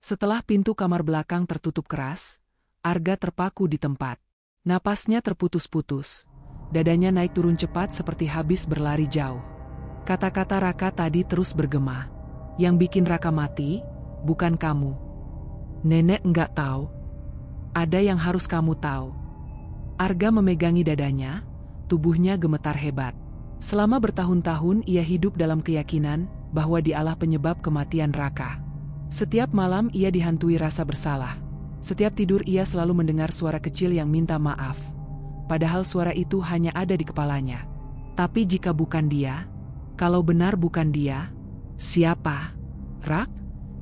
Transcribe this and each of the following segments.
Setelah pintu kamar belakang tertutup keras, Arga terpaku di tempat. Napasnya terputus-putus. Dadanya naik turun cepat seperti habis berlari jauh. Kata-kata Raka tadi terus bergema. Yang bikin Raka mati, bukan kamu. Nenek enggak tahu. Ada yang harus kamu tahu. Arga memegangi dadanya, tubuhnya gemetar hebat. Selama bertahun-tahun ia hidup dalam keyakinan bahwa dialah penyebab kematian Raka. Setiap malam ia dihantui rasa bersalah. Setiap tidur ia selalu mendengar suara kecil yang minta maaf. Padahal suara itu hanya ada di kepalanya. Tapi jika bukan dia, kalau benar bukan dia, siapa? Rak?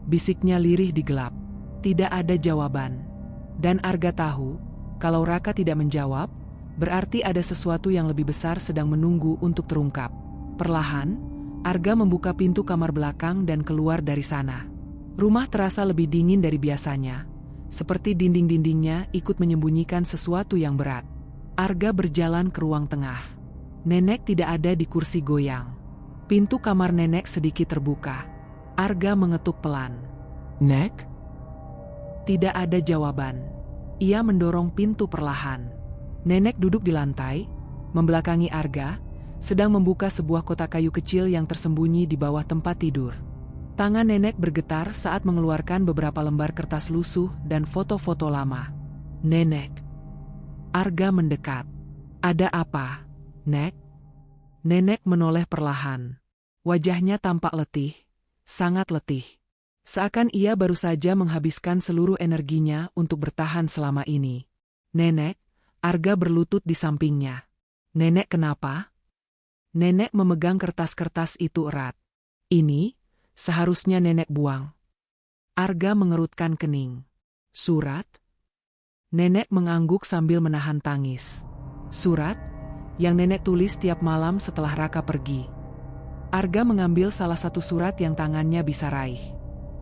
Bisiknya lirih di gelap. Tidak ada jawaban. Dan Arga tahu, kalau Raka tidak menjawab, berarti ada sesuatu yang lebih besar sedang menunggu untuk terungkap. Perlahan, Arga membuka pintu kamar belakang dan keluar dari sana. Rumah terasa lebih dingin dari biasanya, seperti dinding-dindingnya ikut menyembunyikan sesuatu yang berat. Arga berjalan ke ruang tengah. Nenek tidak ada di kursi goyang. Pintu kamar nenek sedikit terbuka. Arga mengetuk pelan. "Nek?" Tidak ada jawaban. Ia mendorong pintu perlahan. Nenek duduk di lantai, membelakangi Arga, sedang membuka sebuah kotak kayu kecil yang tersembunyi di bawah tempat tidur. Tangan nenek bergetar saat mengeluarkan beberapa lembar kertas lusuh dan foto-foto lama. "Nenek." Arga mendekat. "Ada apa, Nek?" Nenek menoleh perlahan. Wajahnya tampak letih, sangat letih. Seakan ia baru saja menghabiskan seluruh energinya untuk bertahan selama ini. "Nenek," Arga berlutut di sampingnya. "Nenek kenapa?" Nenek memegang kertas-kertas itu erat. "Ini seharusnya nenek buang." Arga mengerutkan kening. "Surat?" Nenek mengangguk sambil menahan tangis. "Surat yang nenek tulis tiap malam setelah Raka pergi." Arga mengambil salah satu surat yang tangannya bisa raih.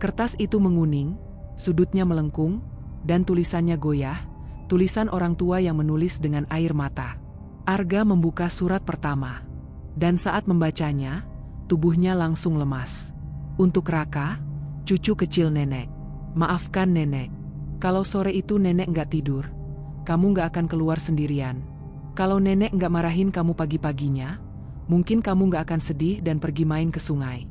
Kertas itu menguning, sudutnya melengkung, dan tulisannya goyah, tulisan orang tua yang menulis dengan air mata. Arga membuka surat pertama, dan saat membacanya, tubuhnya langsung lemas. "Untuk Raka, cucu kecil nenek. Maafkan nenek. Kalau sore itu nenek nggak tidur, kamu nggak akan keluar sendirian. Kalau nenek nggak marahin kamu pagi-paginya, mungkin kamu nggak akan sedih dan pergi main ke sungai."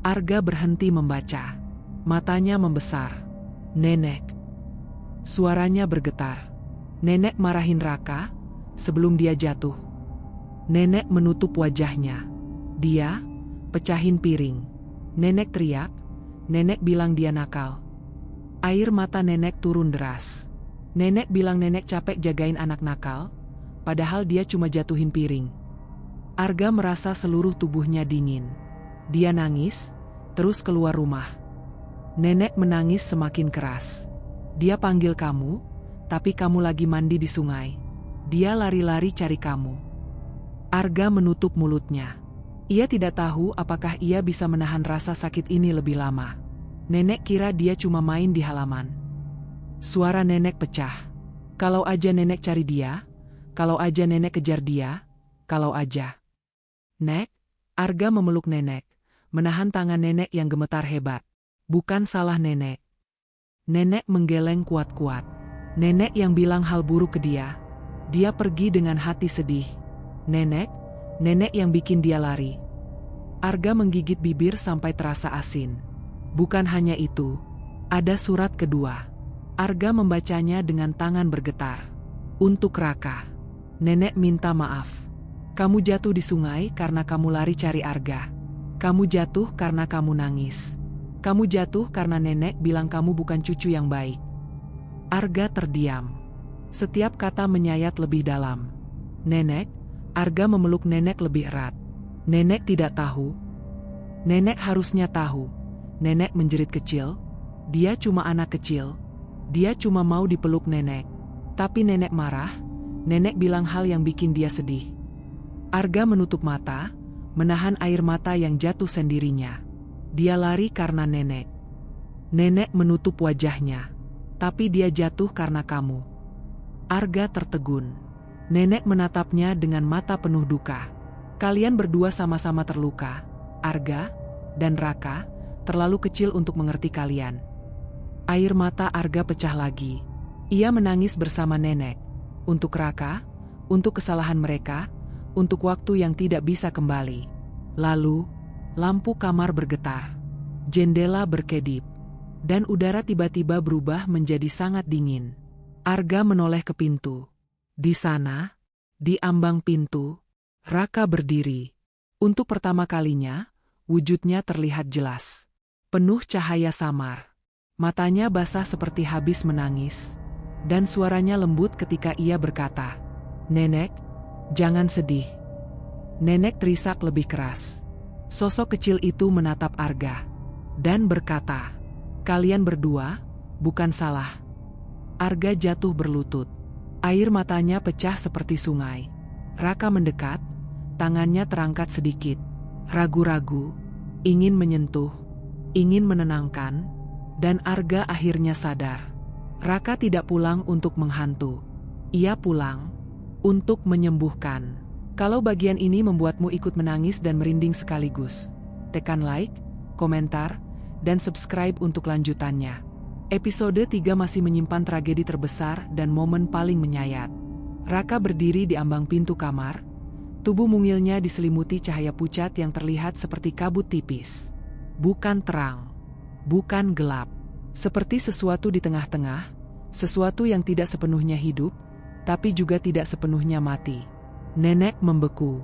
Arga berhenti membaca. Matanya membesar. "Nenek." Suaranya bergetar. "Nenek marahin Raka sebelum dia jatuh." Nenek menutup wajahnya. "Dia pecahin piring." Nenek teriak, nenek bilang dia nakal. Air mata nenek turun deras. Nenek bilang nenek capek jagain anak nakal, padahal dia cuma jatuhin piring. Arga merasa seluruh tubuhnya dingin. Dia nangis, terus keluar rumah. Nenek menangis semakin keras. "Dia panggil kamu, tapi kamu lagi mandi di sungai. Dia lari-lari cari kamu." Arga menutup mulutnya. Ia tidak tahu apakah ia bisa menahan rasa sakit ini lebih lama. Nenek kira dia cuma main di halaman. Suara nenek pecah. Kalau aja nenek cari dia, kalau aja nenek kejar dia, kalau aja. "Nek," Arga memeluk nenek, menahan tangan nenek yang gemetar hebat. Bukan salah nenek. Nenek menggeleng kuat-kuat. Nenek yang bilang hal buruk ke dia. Dia pergi dengan hati sedih. Nenek yang bikin dia lari. Arga menggigit bibir sampai terasa asin. Bukan hanya itu, ada surat kedua. Arga membacanya dengan tangan bergetar. "Untuk Raka. Nenek minta maaf. Kamu jatuh di sungai karena kamu lari cari Arga. Kamu jatuh karena kamu nangis. Kamu jatuh karena nenek bilang kamu bukan cucu yang baik." Arga terdiam. Setiap kata menyayat lebih dalam. "Nenek." Arga memeluk nenek lebih erat. Nenek tidak tahu. Nenek harusnya tahu. Nenek menjerit kecil. Dia cuma anak kecil. Dia cuma mau dipeluk nenek. Tapi nenek marah. Nenek bilang hal yang bikin dia sedih. Arga menutup mata, menahan air mata yang jatuh sendirinya. Dia lari karena nenek. Nenek menutup wajahnya. Tapi dia jatuh karena kamu. Arga tertegun. Nenek menatapnya dengan mata penuh duka. "Kalian berdua sama-sama terluka. Arga dan Raka terlalu kecil untuk mengerti kalian. Air mata Arga pecah lagi. Ia menangis bersama nenek. Untuk Raka, untuk kesalahan mereka, untuk waktu yang tidak bisa kembali. Lalu, lampu kamar bergetar. Jendela berkedip. Dan udara tiba-tiba berubah menjadi sangat dingin. Arga menoleh ke pintu. Di sana, di ambang pintu, Raka berdiri. Untuk pertama kalinya, wujudnya terlihat jelas. Penuh cahaya samar. Matanya basah seperti habis menangis. Dan suaranya lembut ketika ia berkata, "Nenek, jangan sedih." Nenek terisak lebih keras. Sosok kecil itu menatap Arga. Dan berkata, "Kalian berdua, bukan salah." Arga jatuh berlutut. Air matanya pecah seperti sungai. Raka mendekat, tangannya terangkat sedikit. Ragu-ragu, ingin menyentuh, ingin menenangkan, dan Arga akhirnya sadar. Raka tidak pulang untuk menghantu. Ia pulang untuk menyembuhkan. Kalau bagian ini membuatmu ikut menangis dan merinding sekaligus, tekan like, komentar, dan subscribe untuk lanjutannya. Episode 3 masih menyimpan tragedi terbesar dan momen paling menyayat. Raka berdiri di ambang pintu kamar. Tubuh mungilnya diselimuti cahaya pucat yang terlihat seperti kabut tipis. Bukan terang, bukan gelap. Seperti sesuatu di tengah-tengah, sesuatu yang tidak sepenuhnya hidup, tapi juga tidak sepenuhnya mati. Nenek membeku.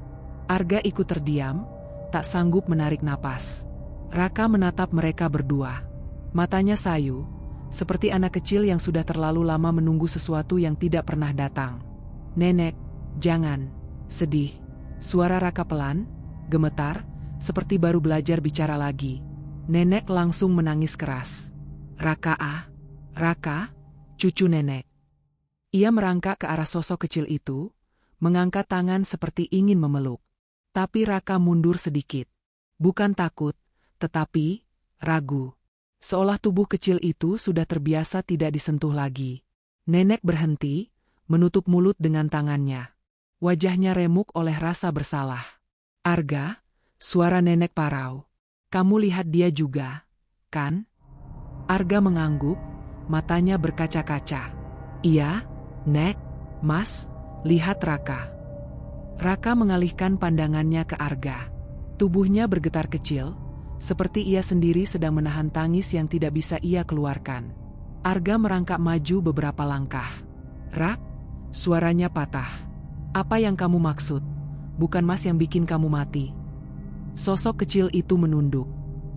Arga ikut terdiam, tak sanggup menarik napas. Raka menatap mereka berdua. Matanya sayu, seperti anak kecil yang sudah terlalu lama menunggu sesuatu yang tidak pernah datang. "Nenek, jangan sedih." Suara Raka pelan, gemetar, seperti baru belajar bicara lagi. Nenek langsung menangis keras. Raka, cucu nenek." Ia merangkak ke arah sosok kecil itu, mengangkat tangan seperti ingin memeluk. Tapi Raka mundur sedikit. Bukan takut, tetapi ragu. Seolah tubuh kecil itu sudah terbiasa tidak disentuh lagi. Nenek berhenti, menutup mulut dengan tangannya. Wajahnya remuk oleh rasa bersalah. "Arga," suara nenek parau. "Kamu lihat dia juga, kan?" Arga mengangguk, matanya berkaca-kaca. "Iya, Nek, Mas, lihat Raka." Raka mengalihkan pandangannya ke Arga. Tubuhnya bergetar kecil, seperti ia sendiri sedang menahan tangis yang tidak bisa ia keluarkan. Arga merangkak maju beberapa langkah. "Rak," suaranya patah. "Apa yang kamu maksud? Bukan Mas yang bikin kamu mati." Sosok kecil itu menunduk.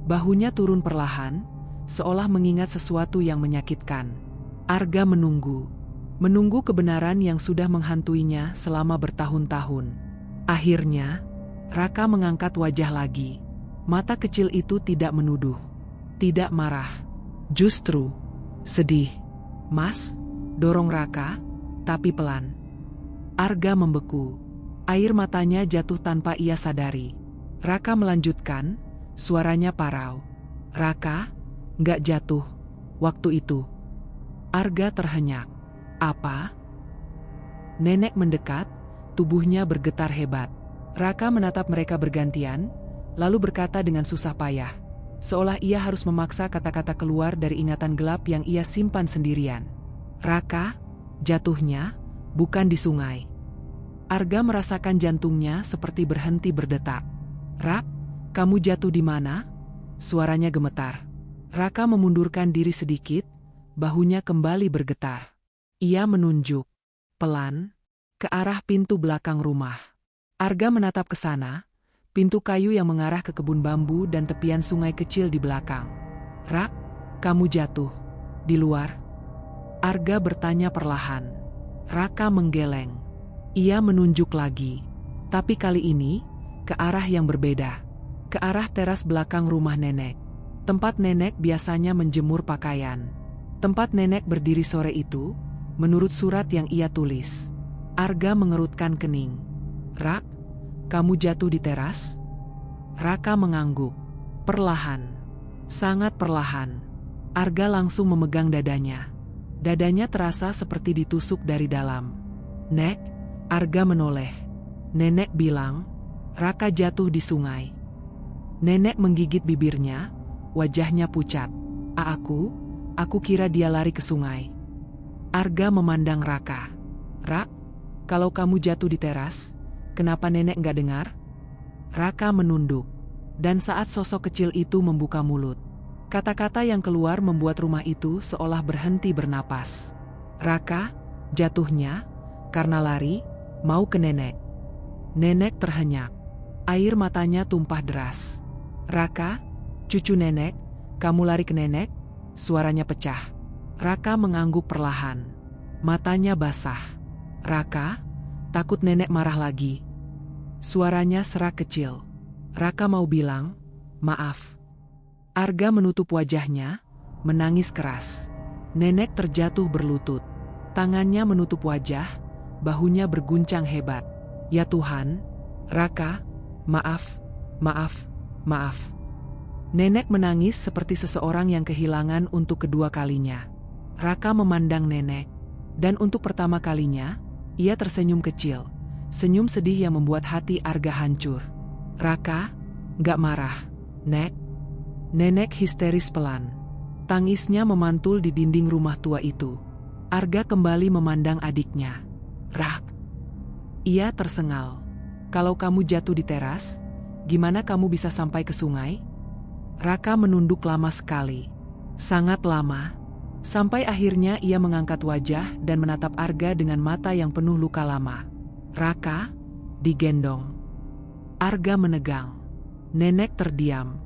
Bahunya turun perlahan, seolah mengingat sesuatu yang menyakitkan. Arga menunggu. Menunggu kebenaran yang sudah menghantuinya selama bertahun-tahun. Akhirnya, Raka mengangkat wajah lagi. Mata kecil itu tidak menuduh, tidak marah, justru sedih. "Mas," dorong Raka, tapi pelan. Arga membeku. Air matanya jatuh tanpa ia sadari. Raka melanjutkan, suaranya parau. "Raka, nggak jatuh waktu itu." Arga terhenyak. "Apa?" Nenek mendekat, tubuhnya bergetar hebat. Raka menatap mereka bergantian, lalu berkata dengan susah payah, seolah ia harus memaksa kata-kata keluar dari ingatan gelap yang ia simpan sendirian. "Raka, jatuhnya bukan di sungai." Arga merasakan jantungnya seperti berhenti berdetak. "Rak, kamu jatuh di mana?" Suaranya gemetar. Raka memundurkan diri sedikit, bahunya kembali bergetar. Ia menunjuk, pelan, ke arah pintu belakang rumah. Arga menatap ke sana, pintu kayu yang mengarah ke kebun bambu dan tepian sungai kecil di belakang. "Rak, kamu jatuh di luar?" Arga bertanya perlahan. Raka menggeleng. Ia menunjuk lagi, tapi kali ini ke arah yang berbeda, ke arah teras belakang rumah nenek. Tempat nenek biasanya menjemur pakaian. Tempat nenek berdiri sore itu, menurut surat yang ia tulis. Arga mengerutkan kening. "Rak, kamu jatuh di teras?" Raka mengangguk. Perlahan, sangat perlahan. Arga langsung memegang dadanya. Dadanya terasa seperti ditusuk dari dalam. "Nek," Arga menoleh. Nenek bilang, "Raka jatuh di sungai." Nenek menggigit bibirnya, wajahnya pucat. Aku Aku kira dia lari ke sungai. Arga memandang Raka. Rak, kalau kamu jatuh di teras, kenapa nenek nggak dengar? Raka menunduk. Dan saat sosok kecil itu membuka mulut, kata-kata yang keluar membuat rumah itu seolah berhenti bernapas. Raka, jatuhnya, karena lari, mau ke nenek. Nenek terhenyak. Air matanya tumpah deras. Raka, cucu nenek, kamu lari ke nenek? Suaranya pecah. Raka mengangguk perlahan. Matanya basah. Raka, takut nenek marah lagi. Suaranya serak kecil. Raka mau bilang, maaf. Arga menutup wajahnya, menangis keras. Nenek terjatuh berlutut. Tangannya menutup wajah, bahunya berguncang hebat. Ya Tuhan, Raka, maaf, maaf, maaf. Nenek menangis seperti seseorang yang kehilangan untuk kedua kalinya. Raka memandang nenek, dan untuk pertama kalinya, ia tersenyum kecil. Senyum sedih yang membuat hati Arga hancur. Raka, gak marah, Nek. Nenek histeris pelan. Tangisnya memantul di dinding rumah tua itu. Arga kembali memandang adiknya. Rak. Ia tersengal. Kalau kamu jatuh di teras, gimana kamu bisa sampai ke sungai? Raka menunduk lama sekali. Sangat lama. Sampai akhirnya ia mengangkat wajah dan menatap Arga dengan mata yang penuh luka lama. Raka, digendong. Arga menegang. Nenek terdiam.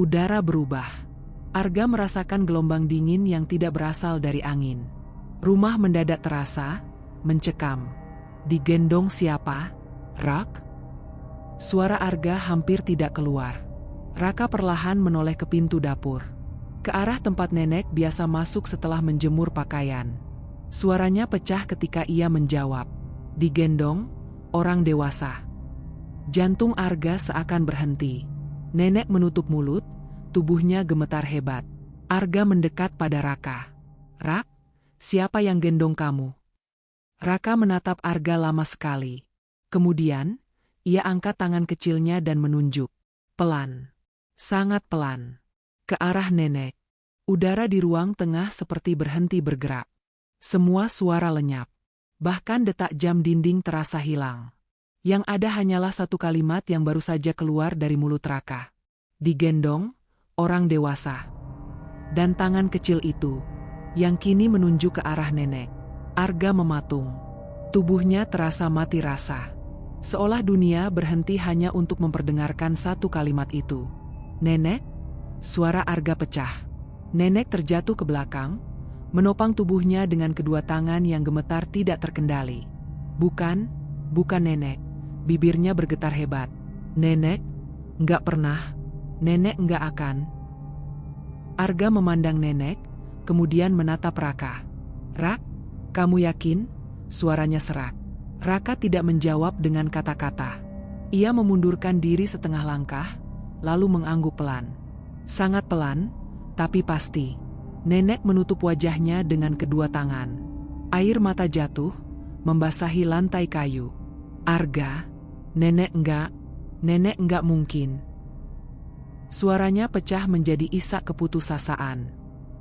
Udara berubah. Arga merasakan gelombang dingin yang tidak berasal dari angin. Rumah mendadak terasa, mencekam. Digendong siapa? Rak? Suara Arga hampir tidak keluar. Raka perlahan menoleh ke pintu dapur. Ke arah tempat nenek biasa masuk setelah menjemur pakaian. Suaranya pecah ketika ia menjawab. Digendong, orang dewasa. Jantung Arga seakan berhenti. Nenek menutup mulut, tubuhnya gemetar hebat. Arga mendekat pada Raka. Rak, siapa yang gendong kamu? Raka menatap Arga lama sekali. Kemudian, ia angkat tangan kecilnya dan menunjuk. Pelan. Sangat pelan. Ke arah nenek. Udara di ruang tengah seperti berhenti bergerak. Semua suara lenyap. Bahkan detak jam dinding terasa hilang. Yang ada hanyalah satu kalimat yang baru saja keluar dari mulut Raka. Digendong, orang dewasa. Dan tangan kecil itu, yang kini menunjuk ke arah nenek. Arga mematung. Tubuhnya terasa mati rasa. Seolah dunia berhenti hanya untuk memperdengarkan satu kalimat itu. Nenek? Suara Arga pecah. Nenek terjatuh ke belakang, menopang tubuhnya dengan kedua tangan yang gemetar tidak terkendali. Bukan nenek. Bibirnya bergetar hebat. Nenek? Nggak pernah. Nenek nggak akan. Arga memandang nenek, kemudian menatap Raka. Rak, kamu yakin? Suaranya serak. Raka tidak menjawab dengan kata-kata. Ia memundurkan diri setengah langkah, lalu mengangguk pelan. Sangat pelan, tapi pasti. Nenek menutup wajahnya dengan kedua tangan. Air mata jatuh, membasahi lantai kayu. Arga, nenek enggak mungkin. Suaranya pecah menjadi isak keputusasaan.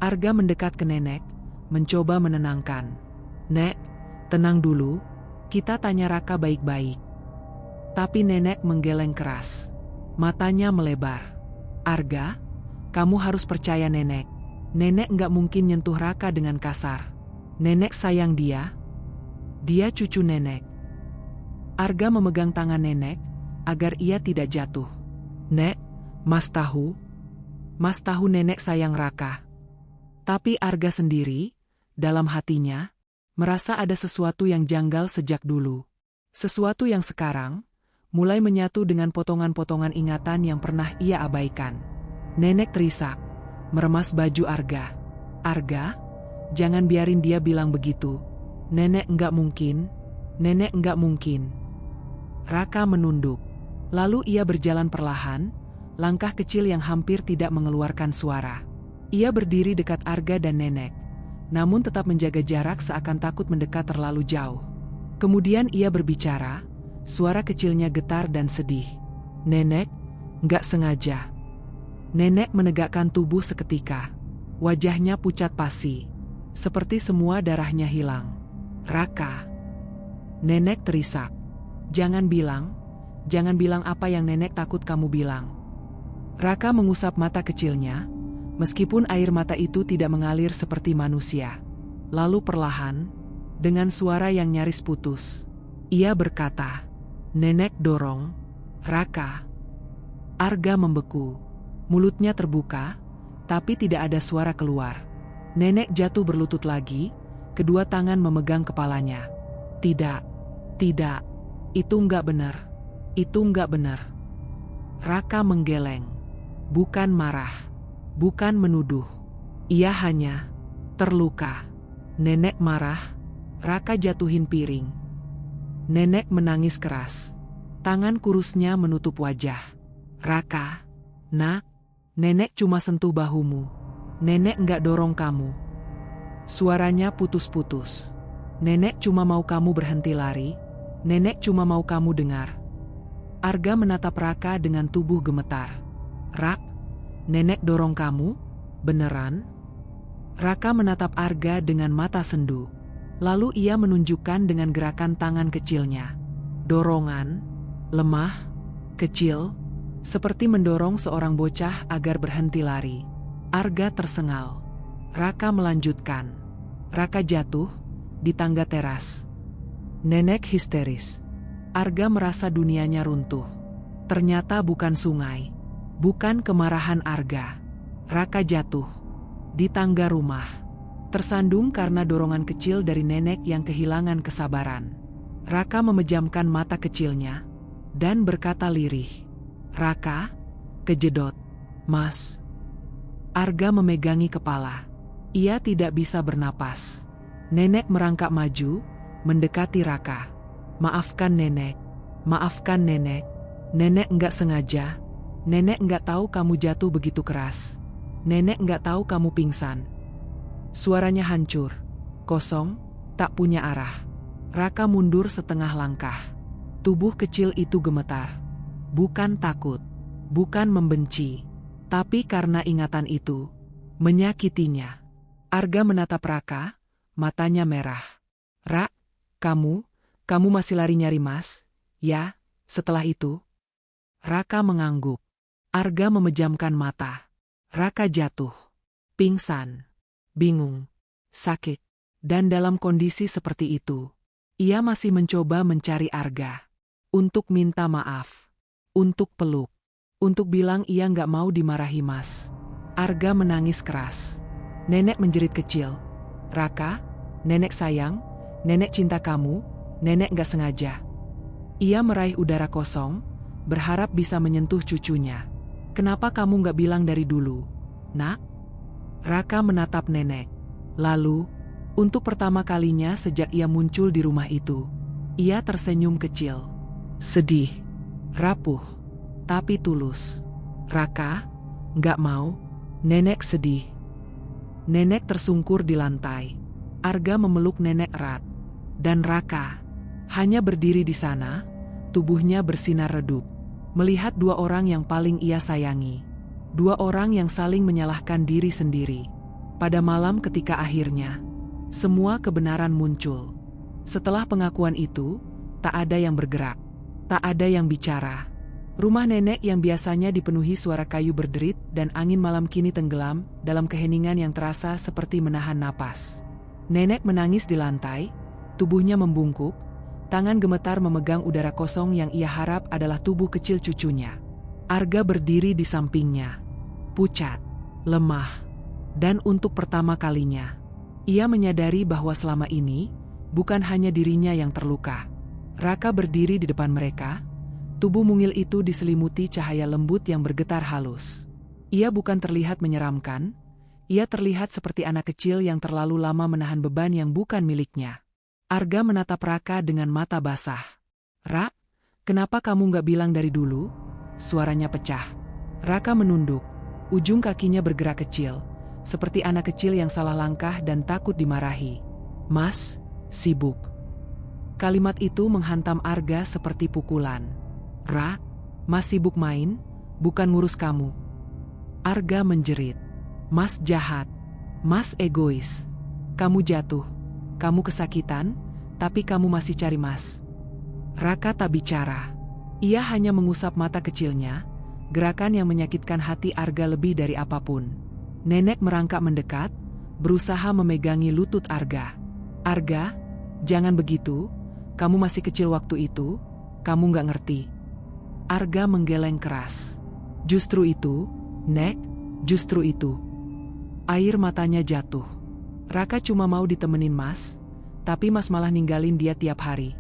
Arga mendekat ke nenek, mencoba menenangkan. Nek, tenang dulu, kita tanya Raka baik-baik. Tapi nenek menggeleng keras. Matanya melebar. Arga, kamu harus percaya nenek. Nenek enggak mungkin nyentuh Raka dengan kasar. Nenek sayang dia. Dia cucu nenek. Arga memegang tangan nenek, agar ia tidak jatuh. Nek, Mas tahu nenek sayang Raka. Tapi Arga sendiri, dalam hatinya, merasa ada sesuatu yang janggal sejak dulu. Sesuatu yang sekarang, mulai menyatu dengan potongan-potongan ingatan yang pernah ia abaikan. Nenek terisak, meremas baju Arga. Arga, jangan biarin dia bilang begitu. Nenek enggak mungkin. Nenek enggak mungkin. Raka menunduk. Lalu ia berjalan perlahan, langkah kecil yang hampir tidak mengeluarkan suara. Ia berdiri dekat Arga dan nenek, namun tetap menjaga jarak seakan takut mendekat terlalu jauh. Kemudian ia berbicara, suara kecilnya getar dan sedih. Nenek, nggak sengaja. Nenek menegakkan tubuh seketika. Wajahnya pucat pasi, seperti semua darahnya hilang. "Raka." Nenek terisak. Jangan bilang apa yang nenek takut kamu bilang." Raka mengusap mata kecilnya, meskipun air mata itu tidak mengalir seperti manusia. Lalu perlahan, dengan suara yang nyaris putus, ia berkata, "Nenek dorong, Raka." Arga membeku, mulutnya terbuka, tapi tidak ada suara keluar. Nenek jatuh berlutut lagi, kedua tangan memegang kepalanya. Tidak, itu enggak benar. Itu enggak benar." Raka menggeleng, bukan marah, bukan menuduh. Ia hanya terluka. Nenek marah, Raka jatuhin piring. Nenek menangis keras. Tangan kurusnya menutup wajah. "Raka, nak, nenek cuma sentuh bahumu. Nenek enggak dorong kamu." Suaranya putus-putus. "Nenek cuma mau kamu berhenti lari. Nenek cuma mau kamu dengar." Arga menatap Raka dengan tubuh gemetar. "Rak, nenek dorong kamu? Beneran?" Raka menatap Arga dengan mata sendu. Lalu ia menunjukkan dengan gerakan tangan kecilnya. Dorongan, lemah, kecil, seperti mendorong seorang bocah agar berhenti lari. Arga tersengal. Raka melanjutkan. Raka jatuh di tangga teras. Nenek histeris. Arga merasa dunianya runtuh. Ternyata bukan sungai, bukan kemarahan Arga. Raka jatuh di tangga rumah, tersandung karena dorongan kecil dari nenek yang kehilangan kesabaran. Raka memejamkan mata kecilnya dan berkata lirih, "Raka, kejedot, Mas." Arga memegangi kepala. Ia tidak bisa bernapas. Nenek merangkak maju, mendekati Raka. "Maafkan nenek, maafkan nenek. Nenek enggak sengaja. Nenek enggak tahu kamu jatuh begitu keras. Nenek enggak tahu kamu pingsan." Suaranya hancur, kosong, tak punya arah. Raka mundur setengah langkah. Tubuh kecil itu gemetar. Bukan takut, bukan membenci, tapi karena ingatan itu menyakitinya. Arga menatap Raka, matanya merah. "Rak, kamu masih lari nyari Mas, ya?" Setelah itu, Raka mengangguk. Arga memejamkan mata. Raka jatuh, pingsan, bingung, sakit. Dan dalam kondisi seperti itu, ia masih mencoba mencari Arga. Untuk minta maaf, untuk peluk, untuk bilang ia nggak mau dimarahi Mas. Arga menangis keras. Nenek menjerit kecil. "Raka, nenek sayang, nenek cinta kamu, nenek nggak sengaja." Ia meraih udara kosong, berharap bisa menyentuh cucunya. "Kenapa kamu nggak bilang dari dulu, Nak?" Raka menatap nenek. Lalu, untuk pertama kalinya sejak ia muncul di rumah itu, ia tersenyum kecil. Sedih, rapuh, tapi tulus. "Raka, nggak mau." Nenek sedih. Nenek tersungkur di lantai. Arga memeluk nenek erat. Dan Raka hanya berdiri di sana, tubuhnya bersinar redup, melihat dua orang yang paling ia sayangi. Dua orang yang saling menyalahkan diri sendiri. Pada malam ketika akhirnya semua kebenaran muncul. Setelah pengakuan itu, tak ada yang bergerak, tak ada yang bicara. Rumah nenek yang biasanya dipenuhi suara kayu berderit dan angin malam kini tenggelam dalam keheningan yang terasa seperti menahan napas. Nenek menangis di lantai, tubuhnya membungkuk, tangan gemetar memegang udara kosong yang ia harap adalah tubuh kecil cucunya. Arga berdiri di sampingnya, pucat, lemah, dan untuk pertama kalinya, ia menyadari bahwa selama ini bukan hanya dirinya yang terluka. Raka berdiri di depan mereka. Tubuh mungil itu diselimuti cahaya lembut yang bergetar halus. Ia bukan terlihat menyeramkan, ia terlihat seperti anak kecil yang terlalu lama menahan beban yang bukan miliknya. Arga menatap Raka dengan mata basah. "Rak, kenapa kamu nggak bilang dari dulu?" Suaranya pecah. Raka menunduk, ujung kakinya bergerak kecil, seperti anak kecil yang salah langkah dan takut dimarahi. "Mas, sibuk." Kalimat itu menghantam Arga seperti pukulan. "Rak, Mas sibuk main, bukan ngurus kamu." Arga menjerit. "Mas jahat, Mas egois. Kamu jatuh. Kamu kesakitan, tapi kamu masih cari Mas. Raka tak bicara. Ia hanya mengusap mata kecilnya, gerakan yang menyakitkan hati Arga lebih dari apapun. Nenek merangkak mendekat, berusaha memegangi lutut Arga. Arga, jangan begitu, kamu masih kecil waktu itu, kamu nggak ngerti. Arga menggeleng keras. Justru itu, Nek, justru itu. Air matanya jatuh. Raka cuma mau ditemenin Mas, tapi Mas malah ninggalin dia tiap hari.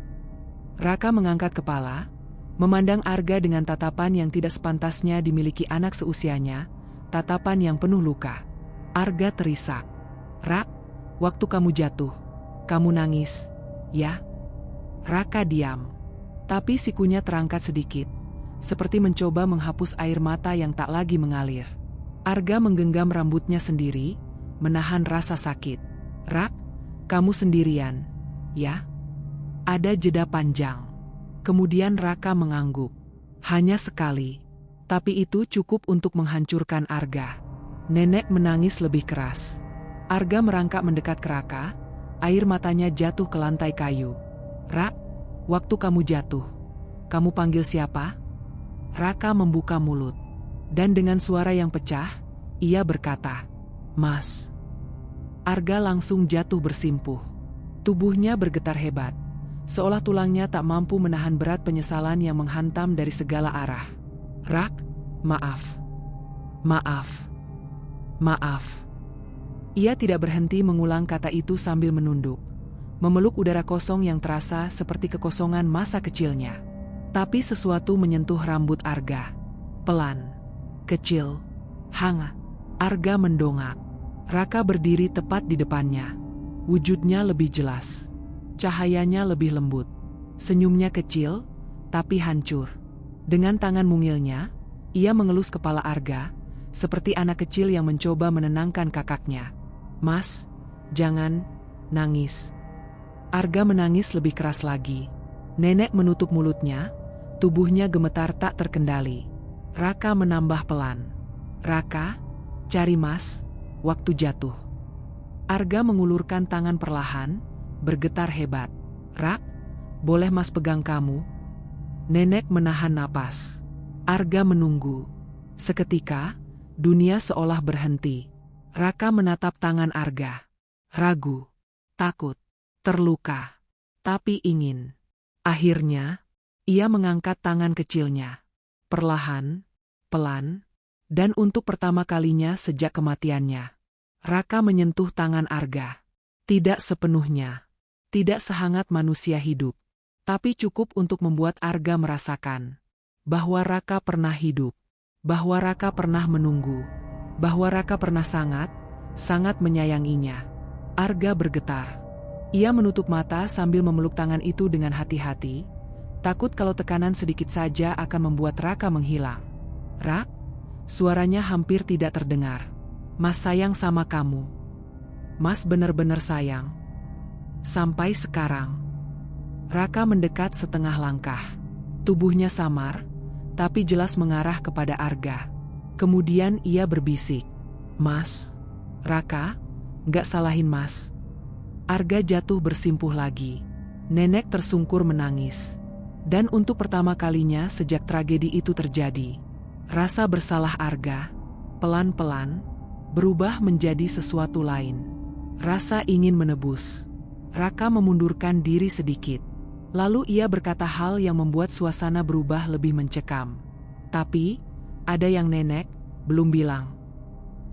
Raka mengangkat kepala, memandang Arga dengan tatapan yang tidak sepantasnya dimiliki anak seusianya, tatapan yang penuh luka. Arga terisak. Rak, waktu kamu jatuh, kamu nangis, ya? Raka diam. Tapi sikunya terangkat sedikit, seperti mencoba menghapus air mata yang tak lagi mengalir. Arga menggenggam rambutnya sendiri, menahan rasa sakit. Rak, kamu sendirian, ya? Ada jeda panjang. Kemudian Raka mengangguk. Hanya sekali. Tapi itu cukup untuk menghancurkan Arga. Nenek menangis lebih keras. Arga merangkak mendekat ke Raka, air matanya jatuh ke lantai kayu. Rak, waktu kamu jatuh, kamu panggil siapa? Raka membuka mulut. Dan dengan suara yang pecah, ia berkata, Mas. Arga langsung jatuh bersimpuh. Tubuhnya bergetar hebat, seolah tulangnya tak mampu menahan berat penyesalan yang menghantam dari segala arah. Rak, maaf. Maaf. Maaf. Ia tidak berhenti mengulang kata itu sambil menunduk, memeluk udara kosong yang terasa seperti kekosongan masa kecilnya. Tapi sesuatu menyentuh rambut Arga. Pelan, kecil, hangat. Arga mendongak. Raka berdiri tepat di depannya. Wujudnya lebih jelas. Cahayanya lebih lembut. Senyumnya kecil, tapi hancur. Dengan tangan mungilnya, ia mengelus kepala Arga, seperti anak kecil yang mencoba menenangkan kakaknya. Mas, jangan nangis. Arga menangis lebih keras lagi. Nenek menutup mulutnya, tubuhnya gemetar tak terkendali. Raka menambah pelan. Raka, cari Mas, waktu jatuh. Arga mengulurkan tangan perlahan, bergetar hebat. Rak, boleh Mas pegang kamu? Nenek menahan napas. Arga menunggu. Seketika, dunia seolah berhenti. Raka menatap tangan Arga. Ragu, takut, terluka, tapi ingin. Akhirnya, ia mengangkat tangan kecilnya. Perlahan, pelan, dan untuk pertama kalinya sejak kematiannya. Raka menyentuh tangan Arga. Tidak sepenuhnya. Tidak sehangat manusia hidup. Tapi cukup untuk membuat Arga merasakan bahwa Raka pernah hidup. Bahwa Raka pernah menunggu. Bahwa Raka pernah sangat menyayanginya. Arga bergetar. Ia menutup mata sambil memeluk tangan itu dengan hati-hati, takut kalau tekanan sedikit saja akan membuat Raka menghilang. Rak, suaranya hampir tidak terdengar. Mas sayang sama kamu. Mas benar-benar sayang. Sampai sekarang. Raka mendekat setengah langkah. Tubuhnya samar, tapi jelas mengarah kepada Arga. Kemudian ia berbisik. Mas. Raka, nggak salahin Mas. Arga jatuh bersimpuh lagi. Nenek tersungkur menangis. Dan untuk pertama kalinya sejak tragedi itu terjadi, rasa bersalah Arga, pelan-pelan, berubah menjadi sesuatu lain. Rasa ingin menebus. Raka memundurkan diri sedikit. Lalu ia berkata hal yang membuat suasana berubah lebih mencekam. Tapi, ada yang nenek belum bilang.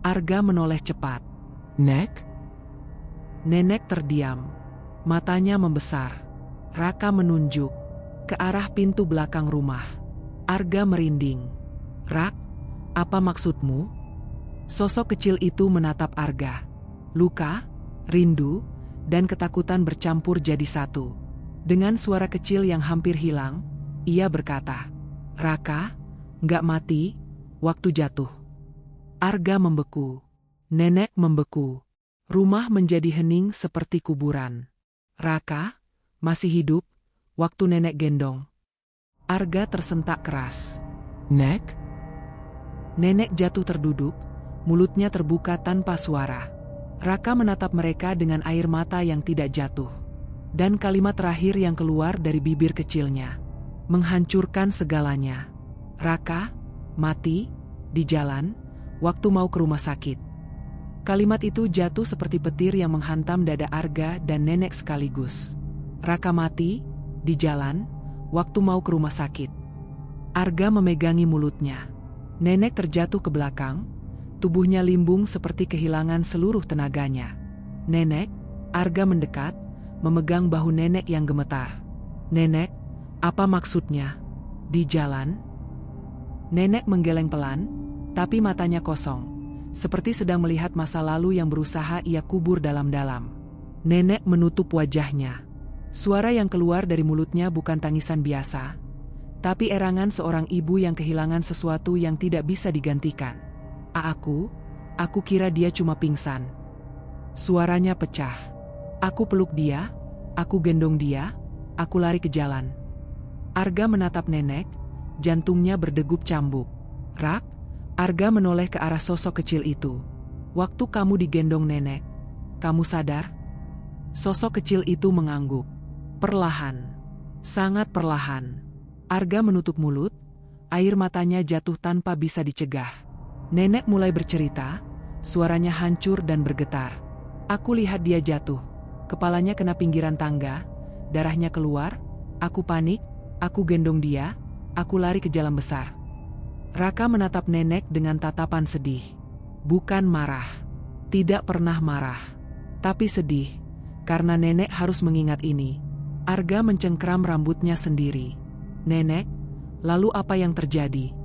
Arga menoleh cepat. Nek? Nenek terdiam. Matanya membesar. Raka menunjuk ke arah pintu belakang rumah. Arga merinding. Rak, apa maksudmu? Sosok kecil itu menatap Arga. Luka, rindu, dan ketakutan bercampur jadi satu. Dengan suara kecil yang hampir hilang, ia berkata, Raka, nggak mati, waktu jatuh. Arga membeku. Nenek membeku. Rumah menjadi hening seperti kuburan. Raka, masih hidup, waktu nenek gendong. Arga tersentak keras. Nek? Nenek jatuh terduduk, mulutnya terbuka tanpa suara. Raka menatap mereka dengan air mata yang tidak jatuh. Dan kalimat terakhir yang keluar dari bibir kecilnya menghancurkan segalanya. Raka, mati, di jalan, waktu mau ke rumah sakit. Kalimat itu jatuh seperti petir yang menghantam dada Arga dan nenek sekaligus. Raka mati, di jalan, waktu mau ke rumah sakit. Arga memegangi mulutnya. Nenek terjatuh ke belakang, tubuhnya limbung seperti kehilangan seluruh tenaganya. Nenek, Arga mendekat, memegang bahu nenek yang gemetar. Nenek, apa maksudnya? Di jalan? Nenek menggeleng pelan, tapi matanya kosong. Seperti sedang melihat masa lalu yang berusaha ia kubur dalam-dalam. Nenek menutup wajahnya. Suara yang keluar dari mulutnya bukan tangisan biasa, tapi erangan seorang ibu yang kehilangan sesuatu yang tidak bisa digantikan. Aku kira dia cuma pingsan. Suaranya pecah. Aku peluk dia, aku gendong dia, aku lari ke jalan. Arga menatap nenek, jantungnya berdegup cambuk. Rak, Arga menoleh ke arah sosok kecil itu. Waktu kamu digendong nenek, kamu sadar? Sosok kecil itu mengangguk. Perlahan. Sangat perlahan. Arga menutup mulut, air matanya jatuh tanpa bisa dicegah. Nenek mulai bercerita, suaranya hancur dan bergetar. Aku lihat dia jatuh. Kepalanya kena pinggiran tangga, darahnya keluar, aku panik, aku gendong dia, aku lari ke jalan besar. Raka menatap nenek dengan tatapan sedih. Bukan marah. Tidak pernah marah. Tapi sedih. Karena nenek harus mengingat ini. Arga mencengkram rambutnya sendiri. Nenek, lalu apa yang terjadi?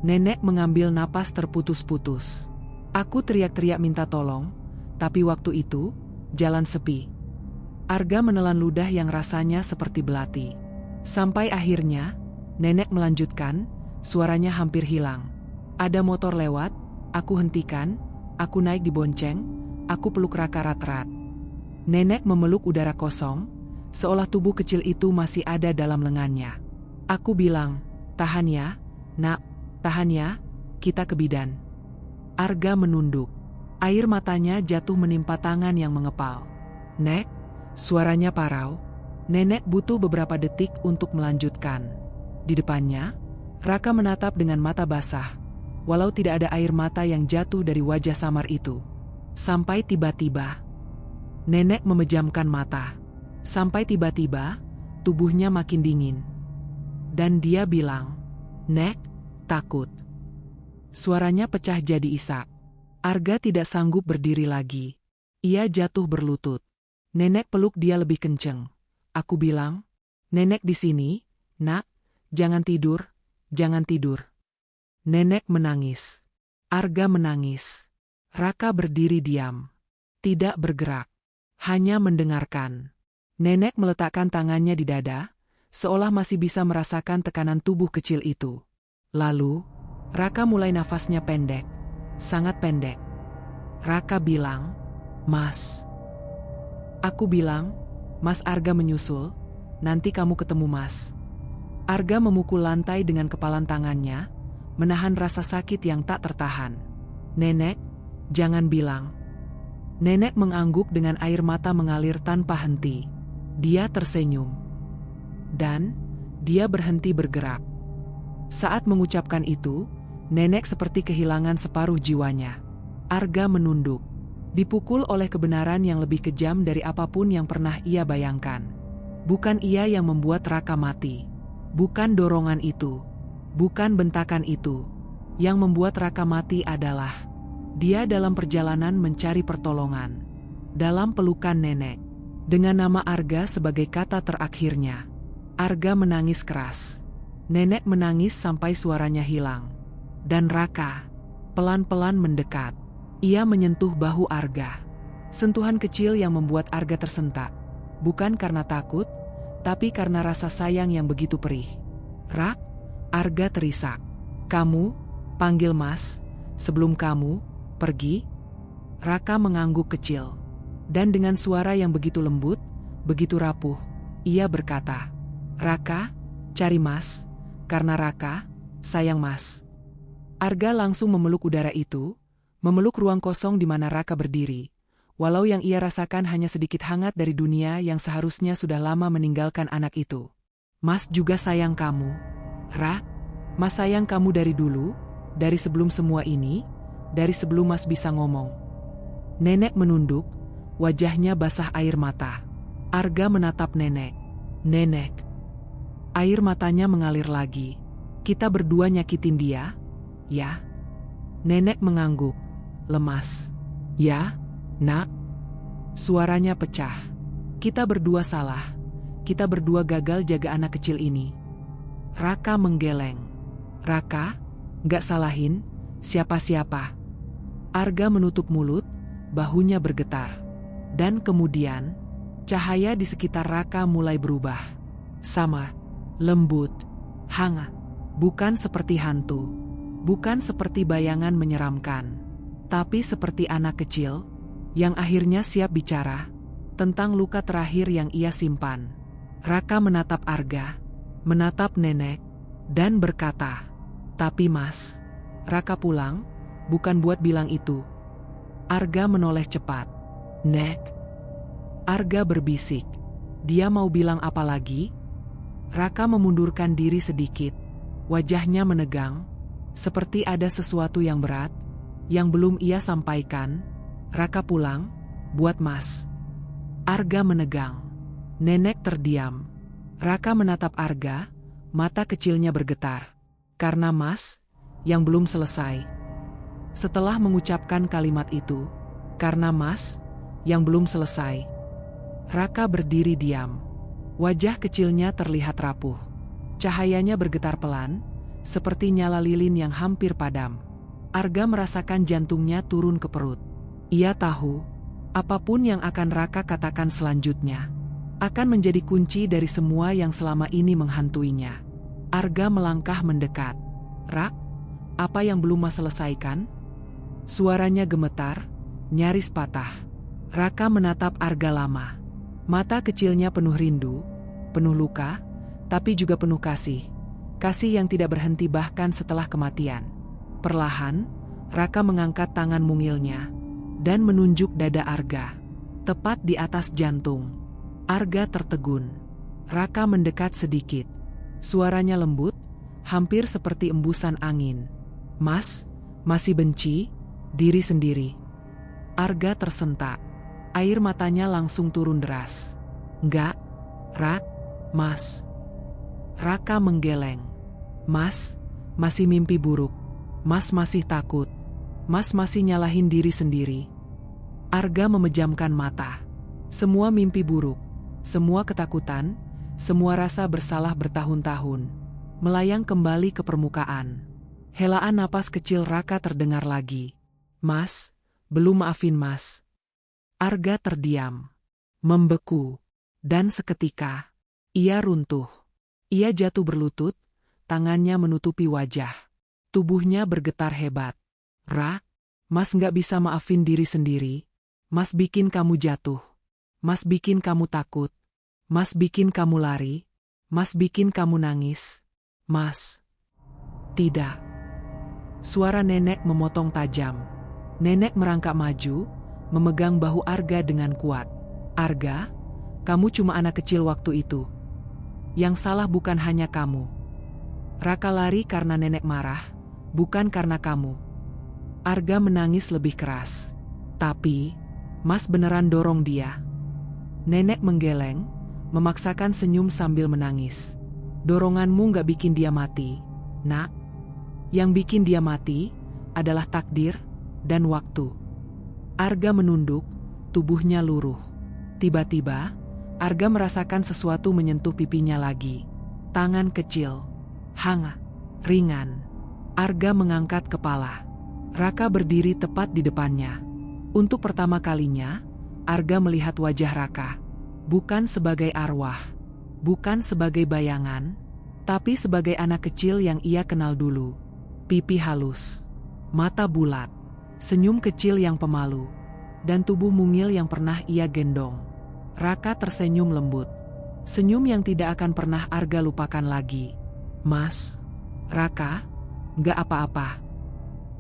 Nenek mengambil napas terputus-putus. Aku teriak-teriak minta tolong, tapi waktu itu, jalan sepi. Arga menelan ludah yang rasanya seperti belati. Sampai akhirnya, nenek melanjutkan, suaranya hampir hilang. Ada motor lewat, aku hentikan, aku naik di bonceng, aku peluk Raka rat-rat. Nenek memeluk udara kosong, seolah tubuh kecil itu masih ada dalam lengannya. Aku bilang, tahan ya, nak, tahan ya, kita ke bidan. Arga menunduk. Air matanya jatuh menimpa tangan yang mengepal. Nek, suaranya parau. Nenek butuh beberapa detik untuk melanjutkan. Di depannya, Raka menatap dengan mata basah, walau tidak ada air mata yang jatuh dari wajah samar itu. Sampai tiba-tiba, nenek memejamkan mata. Sampai tiba-tiba, tubuhnya makin dingin. Dan dia bilang, Nek, takut. Suaranya pecah jadi isak. Arga tidak sanggup berdiri lagi. Ia jatuh berlutut. Nenek peluk dia lebih kenceng. Aku bilang, Nenek di sini, nak, jangan tidur. Jangan tidur. Nenek menangis. Arga menangis. Raka berdiri diam. Tidak bergerak. Hanya mendengarkan. Nenek meletakkan tangannya di dada, seolah masih bisa merasakan tekanan tubuh kecil itu. Lalu, Raka mulai nafasnya pendek. Sangat pendek. Raka bilang, Mas. Aku bilang, Mas. Arga menyusul, nanti kamu ketemu Mas. Arga memukul lantai dengan kepalan tangannya, menahan rasa sakit yang tak tertahan. Nenek, jangan bilang. Nenek mengangguk dengan air mata mengalir tanpa henti. Dia tersenyum. Dan, dia berhenti bergerak. Saat mengucapkan itu, nenek seperti kehilangan separuh jiwanya. Arga menunduk. Dipukul oleh kebenaran yang lebih kejam dari apapun yang pernah ia bayangkan. Bukan ia yang membuat Raka mati. Bukan dorongan itu, bukan bentakan itu. Yang membuat Raka mati adalah dia dalam perjalanan mencari pertolongan. Dalam pelukan nenek, dengan nama Arga sebagai kata terakhirnya. Arga menangis keras. Nenek menangis sampai suaranya hilang. Dan Raka pelan-pelan mendekat. Ia menyentuh bahu Arga. Sentuhan kecil yang membuat Arga tersentak. Bukan karena takut, tapi karena rasa sayang yang begitu perih. Rak, Arga terisak. Kamu, panggil Mas, sebelum kamu pergi. Raka mengangguk kecil. Dan dengan suara yang begitu lembut, begitu rapuh, ia berkata, Raka, cari Mas, karena Raka, sayang Mas. Arga langsung memeluk udara itu, memeluk ruang kosong di mana Raka berdiri, walau yang ia rasakan hanya sedikit hangat dari dunia yang seharusnya sudah lama meninggalkan anak itu. Mas juga sayang kamu, Ra. Mas sayang kamu dari dulu, dari sebelum semua ini, dari sebelum Mas bisa ngomong. Nenek menunduk, wajahnya basah air mata. Arga menatap nenek. Nenek. Air matanya mengalir lagi. Kita berdua nyakitin dia, ya? Nenek mengangguk, lemas. Ya, nak. Suaranya pecah. Kita berdua salah. Kita berdua gagal jaga anak kecil ini. Raka menggeleng. Raka, gak salahin siapa-siapa. Arga menutup mulut, bahunya bergetar. Dan kemudian, cahaya di sekitar Raka mulai berubah. Sama, lembut, hangat. Bukan seperti hantu. Bukan seperti bayangan menyeramkan. Tapi seperti anak kecil, yang akhirnya siap bicara tentang luka terakhir yang ia simpan. Raka menatap Arga, menatap nenek, dan berkata, "Tapi Mas, Raka pulang, bukan buat bilang itu." Arga menoleh cepat. "Nek." Arga berbisik. Dia mau bilang apa lagi? Raka memundurkan diri sedikit. Wajahnya menegang, seperti ada sesuatu yang berat, yang belum ia sampaikan. "Raka pulang, buat Mas." Arga menegang. Nenek terdiam. Raka menatap Arga, mata kecilnya bergetar. "Karena Mas, yang belum selesai." Setelah mengucapkan kalimat itu, "Karena Mas, yang belum selesai." Raka berdiri diam. Wajah kecilnya terlihat rapuh. Cahayanya bergetar pelan, seperti nyala lilin yang hampir padam. Arga merasakan jantungnya turun ke perut. Ia tahu, apapun yang akan Raka katakan selanjutnya akan menjadi kunci dari semua yang selama ini menghantuinya. Arga melangkah mendekat. "Rak, apa yang belum Mas selesaikan?" Suaranya gemetar, nyaris patah. Raka menatap Arga lama. Mata kecilnya penuh rindu, penuh luka, tapi juga penuh kasih. Kasih yang tidak berhenti bahkan setelah kematian. Perlahan, Raka mengangkat tangan mungilnya dan menunjuk dada Arga, tepat di atas jantung. Arga tertegun. Raka mendekat sedikit. Suaranya lembut, hampir seperti embusan angin. "Mas, masih benci diri sendiri?" Arga tersentak. Air matanya langsung turun deras. "Enggak, Rak, Mas." Raka menggeleng. "Mas, masih mimpi buruk. Mas masih takut. Mas masih nyalahin diri sendiri." Arga memejamkan mata. Semua mimpi buruk, semua ketakutan, semua rasa bersalah bertahun-tahun melayang kembali ke permukaan. Helaan napas kecil Raka terdengar lagi. "Mas, belum maafin Mas." Arga terdiam, membeku, dan seketika ia runtuh. Ia jatuh berlutut, tangannya menutupi wajah. Tubuhnya bergetar hebat. "Ra, Mas nggak bisa maafin diri sendiri. Mas bikin kamu jatuh. Mas bikin kamu takut. Mas bikin kamu lari. Mas bikin kamu nangis. Mas." "Tidak." Suara nenek memotong tajam. Nenek merangkak maju, memegang bahu Arga dengan kuat. "Arga, kamu cuma anak kecil waktu itu. Yang salah bukan hanya kamu." Raka lari karena nenek marah, bukan karena kamu. Arga menangis lebih keras. "Tapi, Mas beneran dorong dia." Nenek menggeleng, memaksakan senyum sambil menangis. "Doronganmu gak bikin dia mati, Nak. Yang bikin dia mati adalah takdir dan waktu." Arga menunduk, tubuhnya luruh. Tiba-tiba, Arga merasakan sesuatu menyentuh pipinya lagi. Tangan kecil, hangat, ringan. Arga mengangkat kepala. Raka berdiri tepat di depannya. Untuk pertama kalinya, Arga melihat wajah Raka. Bukan sebagai arwah, bukan sebagai bayangan, tapi sebagai anak kecil yang ia kenal dulu. Pipi halus, mata bulat, senyum kecil yang pemalu, dan tubuh mungil yang pernah ia gendong. Raka tersenyum lembut. Senyum yang tidak akan pernah Arga lupakan lagi. "Mas." "Raka, gak apa-apa."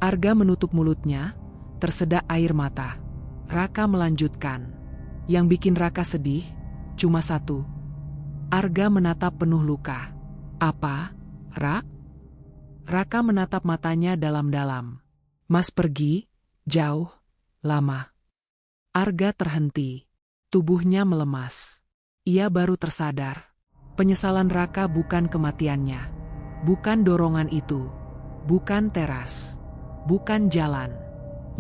Arga menutup mulutnya, tersedak air mata. Raka melanjutkan. Yang bikin Raka sedih, cuma satu. Arga menatap penuh luka. Apa, Ra? Raka menatap matanya dalam-dalam. Mas pergi, jauh, lama. Arga terhenti. Tubuhnya melemas. Ia baru tersadar. Penyesalan Raka bukan kematiannya. Bukan dorongan itu. Bukan teras. Bukan jalan.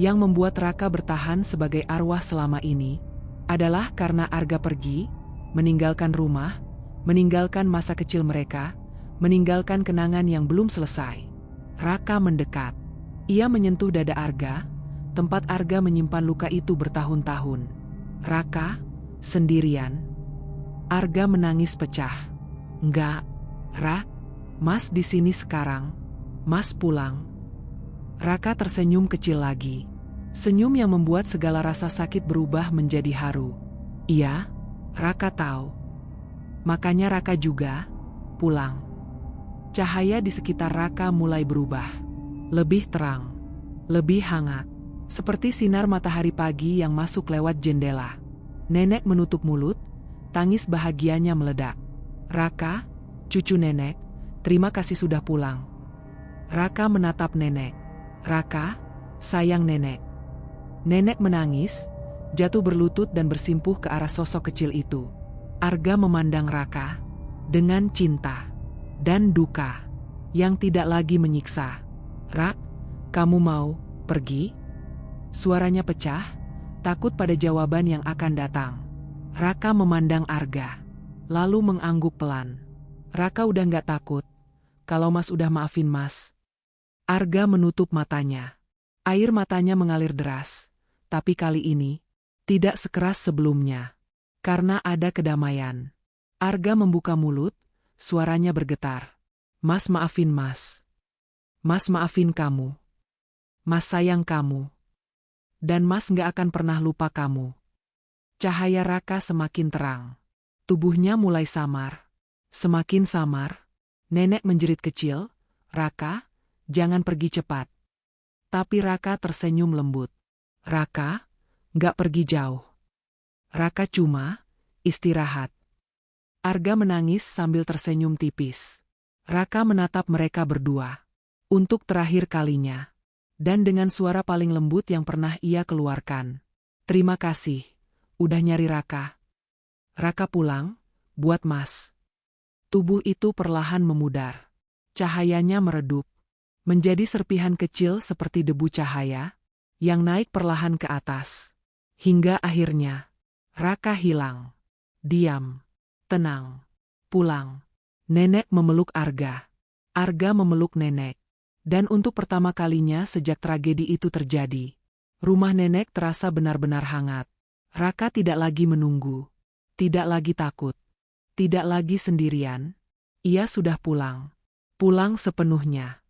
Yang membuat Raka bertahan sebagai arwah selama ini adalah karena Arga pergi, meninggalkan rumah, meninggalkan masa kecil mereka, meninggalkan kenangan yang belum selesai. Raka mendekat. Ia menyentuh dada Arga, tempat Arga menyimpan luka itu bertahun-tahun. Raka, sendirian. Arga menangis pecah. Enggak, Ra, Mas di sini sekarang. Mas pulang. Raka tersenyum kecil lagi. Senyum yang membuat segala rasa sakit berubah menjadi haru. Iya, Raka tahu. Makanya Raka juga pulang. Cahaya di sekitar Raka mulai berubah. Lebih terang, lebih hangat. Seperti sinar matahari pagi yang masuk lewat jendela. Nenek menutup mulut, tangis bahagianya meledak. Raka, cucu nenek, terima kasih sudah pulang. Raka menatap nenek. Raka, sayang nenek. Nenek menangis, jatuh berlutut dan bersimpuh ke arah sosok kecil itu. Arga memandang Raka dengan cinta dan duka yang tidak lagi menyiksa. Rak, kamu mau pergi? Suaranya pecah, takut pada jawaban yang akan datang. Raka memandang Arga, lalu mengangguk pelan. Raka udah gak takut, kalau Mas udah maafin Mas. Arga menutup matanya. Air matanya mengalir deras. Tapi kali ini, tidak sekeras sebelumnya. Karena ada kedamaian. Arga membuka mulut, suaranya bergetar. Mas maafin Mas. Mas maafin kamu. Mas sayang kamu. Dan Mas gak akan pernah lupa kamu. Cahaya Raka semakin terang. Tubuhnya mulai samar. Semakin samar. Nenek menjerit kecil. Raka, jangan pergi cepat. Tapi Raka tersenyum lembut. Raka, gak pergi jauh. Raka cuma istirahat. Arga menangis sambil tersenyum tipis. Raka menatap mereka berdua. Untuk terakhir kalinya. Dan dengan suara paling lembut yang pernah ia keluarkan. Terima kasih, udah nyari Raka. Raka pulang, buat Mas. Tubuh itu perlahan memudar. Cahayanya meredup. Menjadi serpihan kecil seperti debu cahaya yang naik perlahan ke atas. Hingga akhirnya, Raka hilang. Diam. Tenang. Pulang. Nenek memeluk Arga. Arga memeluk nenek. Dan untuk pertama kalinya sejak tragedi itu terjadi, rumah nenek terasa benar-benar hangat. Raka tidak lagi menunggu. Tidak lagi takut. Tidak lagi sendirian. Ia sudah pulang. Pulang sepenuhnya.